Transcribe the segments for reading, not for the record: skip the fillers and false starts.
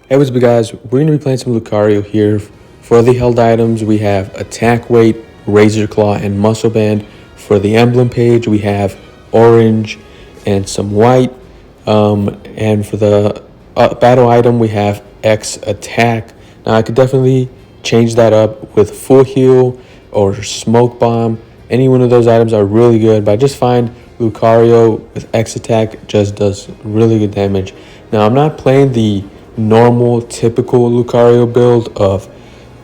Hey, what's up, guys? We're going to be playing some Lucario here. For the held items, we have Attack Weight, Razor Claw, and Muscle Band. For the emblem page, we have Orange and some White. And for the battle item, we have X Attack. Now, I could definitely change that up with Full Heal or Smoke Bomb. Any one of those items are really good, but I just find Lucario with X Attack just does really good damage. Now, I'm not playing the normal typical Lucario build of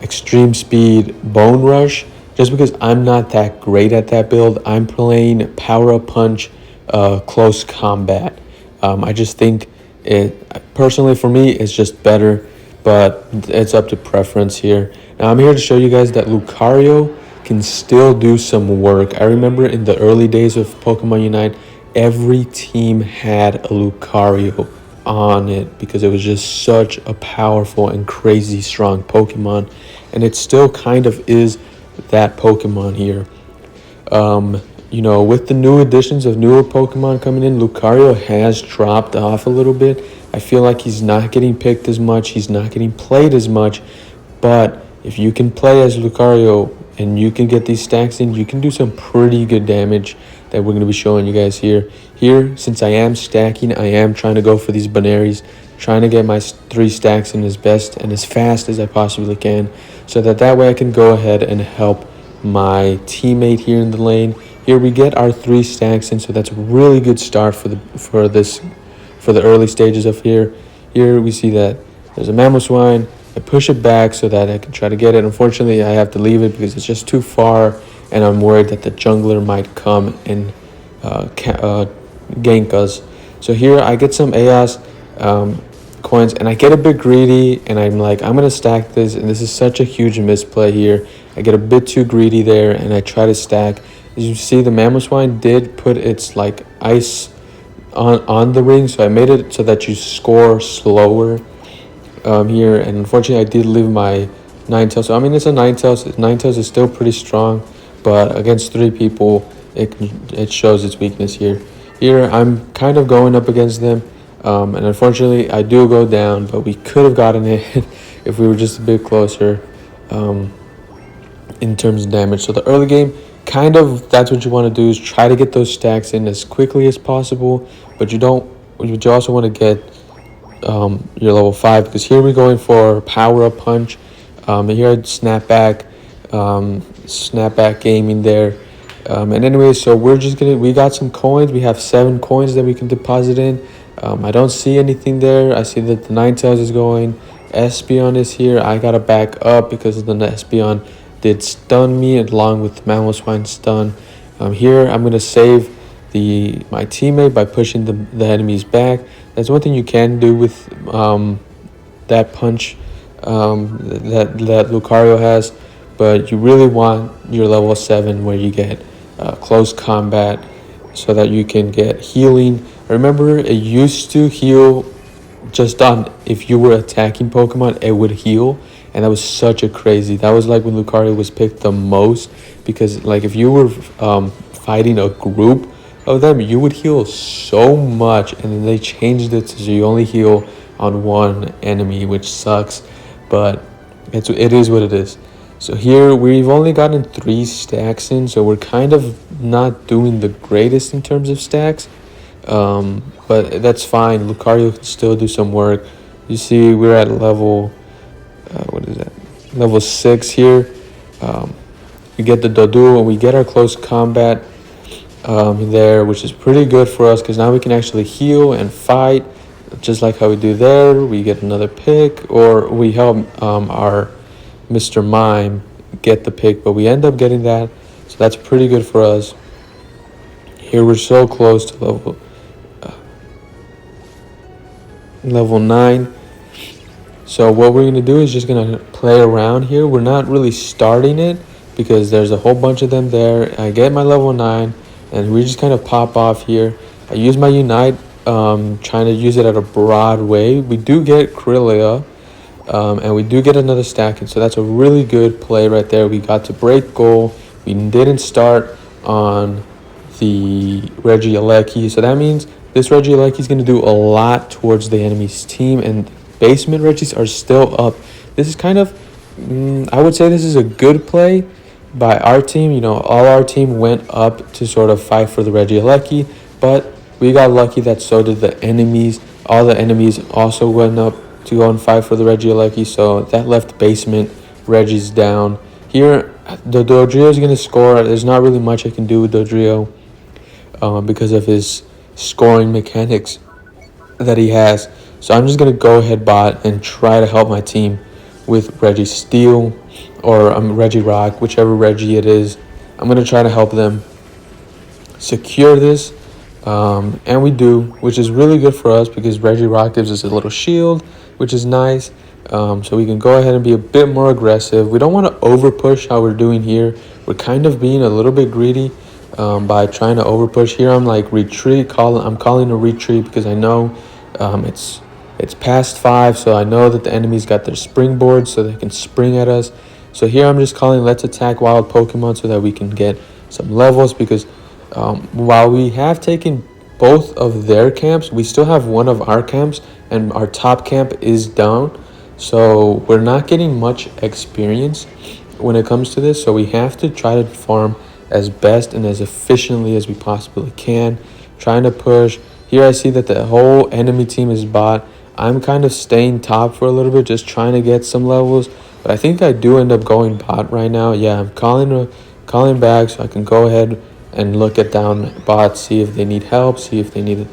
extreme speed bone rush just because I'm not that great at that build. I'm playing power up punch, close combat. I just think it personally for me is just better, but it's up to preference here. Now I'm here to show you guys that Lucario can still do some work. I remember in the early days of Pokemon Unite, every team had a Lucario on it because it was just such a powerful and crazy strong Pokemon, and it still kind of is that Pokemon here. With the new additions of newer Pokemon coming in, Lucario has dropped off a little bit. I feel like he's not getting picked as much, he's not getting played as much, but if you can play as Lucario and you can get these stacks in, you can do some pretty good damage that we're going to be showing you guys here. Here, since I am stacking, I am trying to go for these Banaries, trying to get my 3 stacks in as best and as fast as I possibly can, so that way I can go ahead and help my teammate here in the lane. Here we get our 3 stacks in, so that's a really good start for the early stages of here. Here we see that there's a Mamoswine. I push it back so that I can try to get it. Unfortunately, I have to leave it because it's just too far, and I'm worried that the jungler might come and gank us. So here I get some AOS coins, and I get a bit greedy, and I'm like, I'm going to stack this, and this is such a huge misplay here. I get a bit too greedy there, and I try to stack. As you see, the Mamoswine did put its like ice on the ring, so I made it so that you score slower here, and unfortunately I did leave my Ninetales. So I mean, it's a Ninetales. Ninetales is still pretty strong, but against 3 people it shows its weakness here. Here I'm kind of going up against them, and unfortunately I do go down, but we could have gotten it if we were just a bit closer in terms of damage. So the early game, kind of, that's what you want to do, is try to get those stacks in as quickly as possible, but you also want to get your level 5, because here we're going for power up punch. Here I'd snap back gaming there. And anyway, so we got some coins. We have 7 coins that we can deposit in. I don't see anything there. I see that the Ninetales is going. Espeon is here. I gotta back up because the Espeon did stun me along with Mamoswine stun. Here I'm gonna save my teammate by pushing the enemies back. That's one thing you can do with that punch that Lucario has, but you really want your level 7 where you get close combat so that you can get healing. Remember, it used to heal just on if you were attacking Pokemon, it would heal, and that was such a crazy. That was like when Lucario was picked the most, because like if you were fighting a group of them, you would heal so much, and then they changed it so you only heal on one enemy, which sucks, but it is what it is. So here we've only gotten 3 stacks in, so we're kind of not doing the greatest in terms of stacks, but that's fine. Lucario can still do some work. You see we're at level level 6 here. We get the Doduo and we get our close combat there, which is pretty good for us because now we can actually heal and fight just like how we do there. We get another pick, or we help our Mr. Mime get the pick, but we end up getting that, so that's pretty good for us. Here we're so close to level 9. So what we're going to do is just going to play around here. We're not really starting it because there's a whole bunch of them there. I get my level 9, and we just kind of pop off here. I use my Unite, trying to use it at a broad way. We do get Krylia, and we do get another stack, and so that's a really good play right there. We got to break goal. We didn't start on the Regieleki, so that means this Regieleki is going to do a lot towards the enemy's team, and basement Regis are still up. This is kind of, I would say this is a good play by our team. You know, all our team went up to sort of fight for the Regieleki, but we got lucky that so did the enemies. All the enemies also went up to go and fight for the Regieleki, so that left basement Regis down. Here, the Dodrio is going to score. There's not really much I can do with Dodrio because of his scoring mechanics that he has. So I'm just going to go ahead bot and try to help my team with Reggie Steel or Reggie Rock, whichever Reggie it is. I'm going to try to help them secure this. And we do, which is really good for us because Reggie Rock gives us a little shield, which is nice. So we can go ahead and be a bit more aggressive. We don't want to over push how we're doing here. We're kind of being a little bit greedy by trying to over push here. I'm like retreat, I'm calling a retreat because I know it's past 5, so I know that the enemy's got their springboard so they can spring at us. So here I'm just calling let's attack wild Pokemon so that we can get some levels because while we have taken both of their camps, we still have one of our camps and our top camp is down. So we're not getting much experience when it comes to this. So we have to try to farm as best and as efficiently as we possibly can. Trying to push. Here I see that the whole enemy team is bot. I'm kind of staying top for a little bit, just trying to get some levels. But I think I do end up going bot right now. Yeah, I'm calling back so I can go ahead and look at down bots, see if they need help, see if they need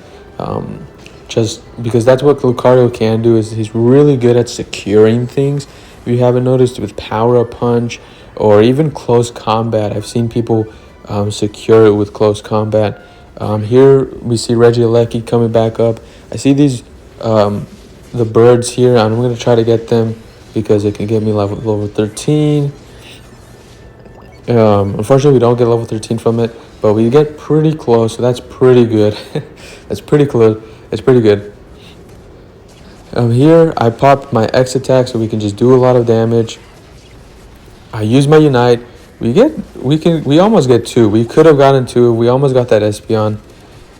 just because that's what Lucario can do is he's really good at securing things. If you haven't noticed with power up punch or even close combat, I've seen people secure it with close combat. Here we see Regieleki coming back up. I see these the birds here. I'm going to try to get them because it can get me level 13. Unfortunately, we don't get level 13 from it, but we get pretty close, so that's pretty good. That's pretty close. It's pretty good. Here, I popped my X attack so we can just do a lot of damage. I use my Unite. We almost get 2. We could have gotten 2. We almost got that Espeon.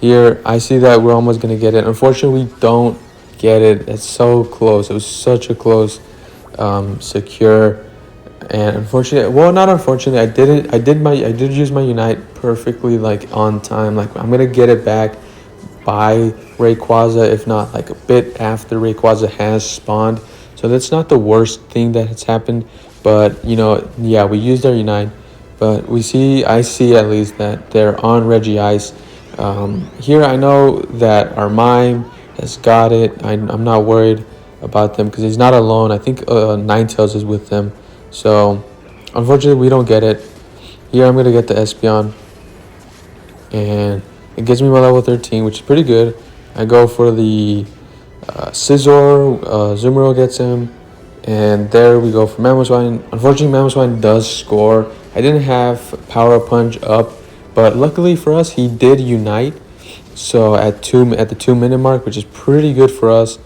Here, I see that we're almost going to get it. Unfortunately, we don't get it. It's so close. It was such a close secure. And unfortunately, well, not unfortunately, I did use my Unite perfectly, like on time. Like I'm gonna get it back by Rayquaza, if not like a bit after Rayquaza has spawned. So that's not the worst thing that has happened. But you know, yeah, we used our Unite, but I see at least that they're on Regice. Here I know that our Mime has got it. I'm not worried about them because he's not alone. I think Ninetales is with them. So, unfortunately, we don't get it. Here, I'm going to get the Espeon. And it gives me my level 13, which is pretty good. I go for the Scizor. Zumaro gets him. And there we go for Mamoswine. Unfortunately, Mamoswine does score. I didn't have Power Punch up. But luckily for us, he did Unite. So, at the 2-minute mark, which is pretty good for us.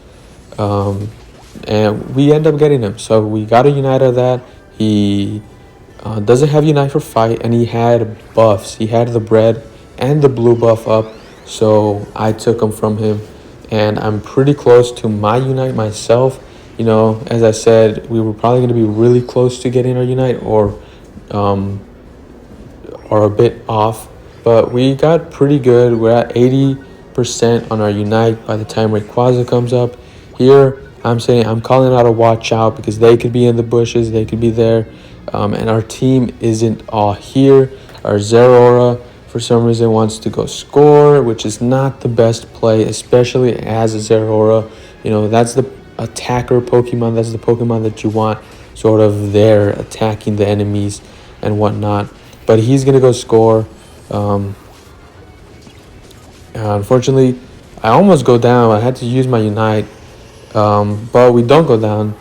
And we end up getting him. So, we got a Unite out of that. He doesn't have Unite for fight, and he had buffs. He had the red and the blue buff up, so I took him from him, and I'm pretty close to my Unite myself. You know, as I said, we were probably going to be really close to getting our Unite or a bit off, but we got pretty good. We're at 80% on our Unite by the time Rayquaza comes up. Here, I'm calling out a watch out because they could be in the bushes, they could be there, and our team isn't all here. Our Zeraora, for some reason, wants to go score, which is not the best play, especially as a Zeraora. You know, that's the attacker Pokemon, that's the Pokemon that you want sort of there attacking the enemies and whatnot. But he's going to go score. Unfortunately, I almost go down. I had to use my Unite. But we don't go down,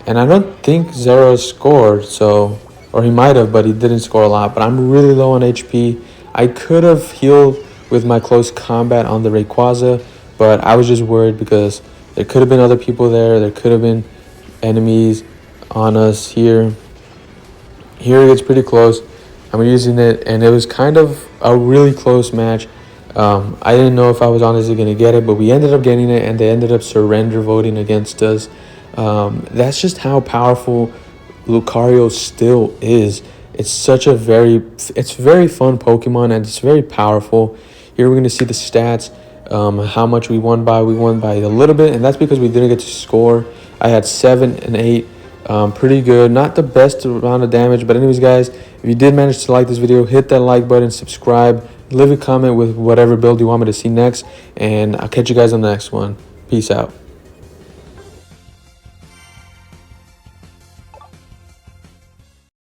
and I don't think Zero scored, or he might have, but he didn't score a lot. But I'm really low on HP. I could have healed with my close combat on the Rayquaza, but I was just worried because there could have been other people there. There could have been enemies on us here. Here it gets pretty close. I'm using it, and it was kind of a really close match. I didn't know if I was honestly going to get it, but we ended up getting it, and they ended up surrender voting against us. That's just how powerful Lucario still is. It's very fun Pokemon, and it's very powerful. Here we're going to see the stats, how much we won by. We won by a little bit, and that's because we didn't get to score. I had 7 and 8. Pretty good. Not the best amount of damage, but anyways, guys, if you did manage to like this video, hit that like button, subscribe, leave a comment with whatever build you want me to see next, and I'll catch you guys on the next one. Peace out.